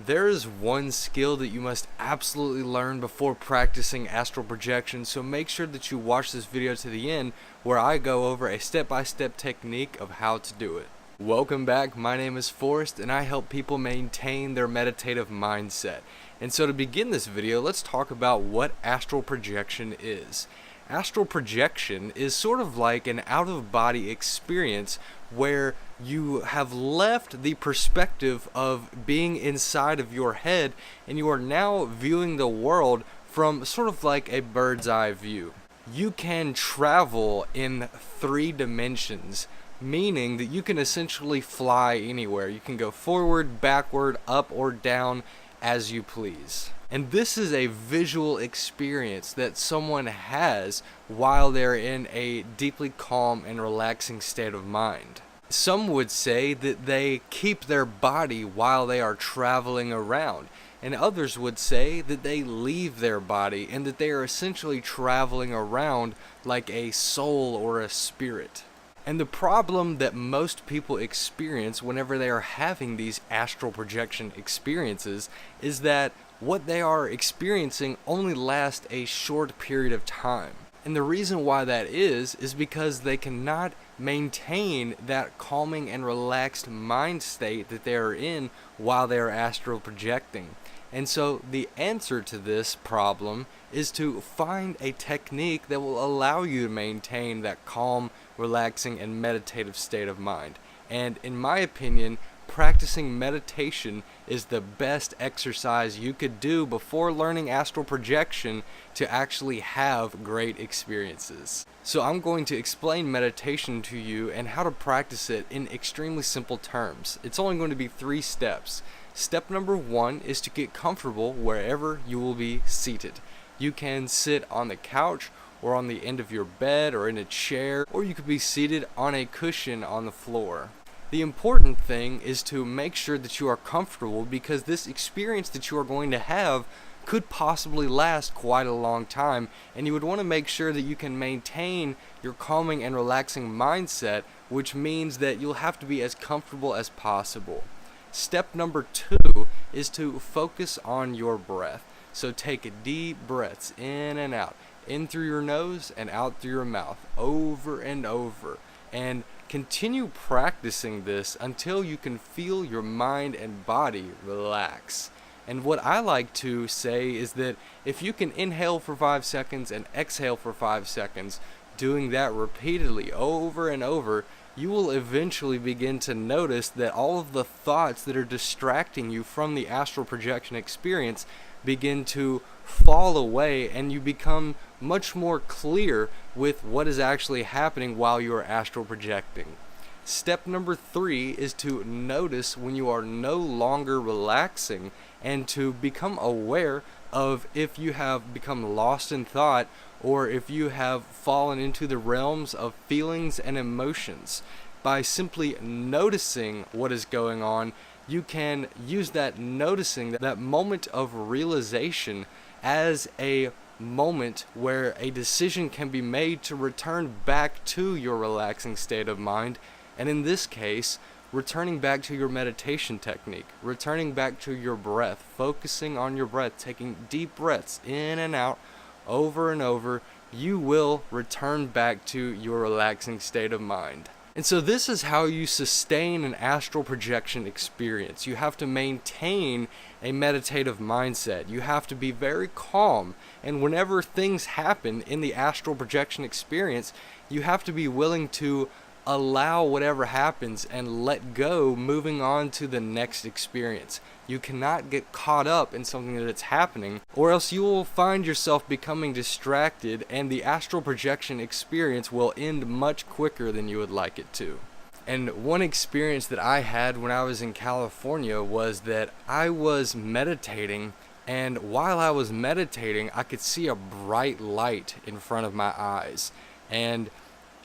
There is one skill that you must absolutely learn before practicing astral projection, so make sure that you watch this video to the end where I go over a step-by-step technique of how to do it. Welcome back, my name is Forrest and I help people maintain their meditative mindset. And so to begin this video, let's talk about what astral projection is. Astral projection is sort of like an out-of-body experience where you have left the perspective of being inside of your head and you are now viewing the world from sort of like a bird's eye view. You can travel in 3 dimensions, meaning that you can essentially fly anywhere. You can go forward, backward, up, or down as you please. And this is a visual experience that someone has while they're in a deeply calm and relaxing state of mind. Some would say that they keep their body while they are traveling around, and others would say that they leave their body and that they are essentially traveling around like a soul or a spirit. And the problem that most people experience whenever they are having these astral projection experiences is that what they are experiencing only lasts a short period of time. And the reason why that is because they cannot maintain that calming and relaxed mind state that they are in while they are astral projecting. And so the answer to this problem is to find a technique that will allow you to maintain that calm, relaxing, and meditative state of mind. And in my opinion, practicing meditation is the best exercise you could do before learning astral projection to actually have great experiences. So I'm going to explain meditation to you and how to practice it in extremely simple terms. It's only going to be 3 steps. Step number 1 is to get comfortable wherever you will be seated. You can sit on the couch or on the end of your bed or in a chair, or you could be seated on a cushion on the floor. The important thing is to make sure that you are comfortable, because this experience that you are going to have could possibly last quite a long time, and you would want to make sure that you can maintain your calming and relaxing mindset, which means that you'll have to be as comfortable as possible. Step number 2 is to focus on your breath. So take deep breaths in and out, in through your nose and out through your mouth, over and over. And continue practicing this until you can feel your mind and body relax. And what I like to say is that if you can inhale for 5 seconds and exhale for 5 seconds, doing that repeatedly over and over, you will eventually begin to notice that all of the thoughts that are distracting you from the astral projection experience begin to fall away, and you become much more clear with what is actually happening while you are astral projecting. Step number 3 is to notice when you are no longer relaxing and to become aware of if you have become lost in thought or if you have fallen into the realms of feelings and emotions. By simply noticing what is going on, you can use that noticing, that moment of realization, as a moment where a decision can be made to return back to your relaxing state of mind, and in this case, returning back to your meditation technique, returning back to your breath, focusing on your breath, taking deep breaths in and out over and over. You will return back to your relaxing state of mind. And so this is how you sustain an astral projection experience. You have to maintain a meditative mindset. You have to be very calm. And whenever things happen in the astral projection experience, you have to be willing to allow whatever happens and let go, moving on to the next experience. You cannot get caught up in something that's happening, or else you will find yourself becoming distracted and the astral projection experience will end much quicker than you would like it to. And one experience that I had when I was in California was that I was meditating, and while I was meditating I could see a bright light in front of my eyes, and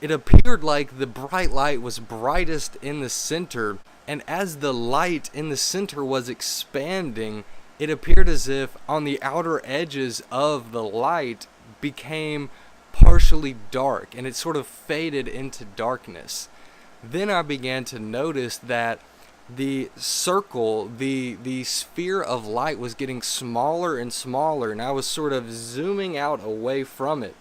it appeared like the bright light was brightest in the center, and as the light in the center was expanding, it appeared as if on the outer edges of the light became partially dark, and it sort of faded into darkness. Then I began to notice that the circle, the sphere of light was getting smaller and smaller, and I was sort of zooming out away from it.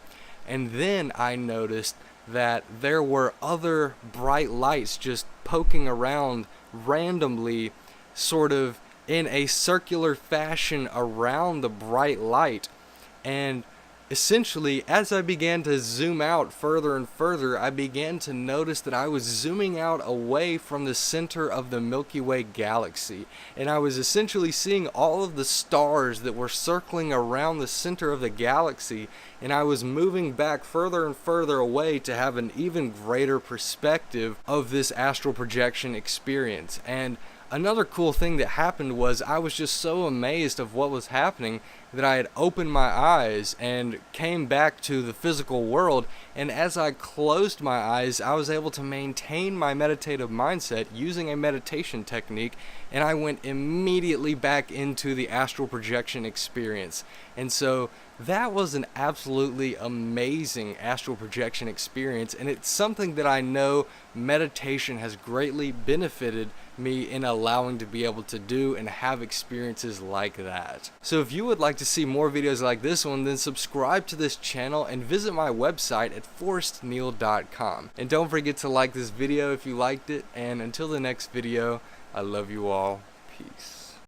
And then I noticed that there were other bright lights just poking around randomly, sort of in a circular fashion around the bright light. And essentially, as I began to zoom out further and further, I began to notice that I was zooming out away from the center of the Milky Way galaxy. And I was essentially seeing all of the stars that were circling around the center of the galaxy. And I was moving back further and further away to have an even greater perspective of this astral projection experience. And another cool thing that happened was I was just so amazed of what was happening that I had opened my eyes and came back to the physical world, and as I closed my eyes, I was able to maintain my meditative mindset using a meditation technique, and I went immediately back into the astral projection experience. And so that was an absolutely amazing astral projection experience, and it's something that I know meditation has greatly benefited me in allowing to be able to do and have experiences like that. So if you would like to see more videos like this one, then subscribe to this channel and visit my website at forrestneal.com. And don't forget to like this video if you liked it, and until the next video, I love you all. Peace.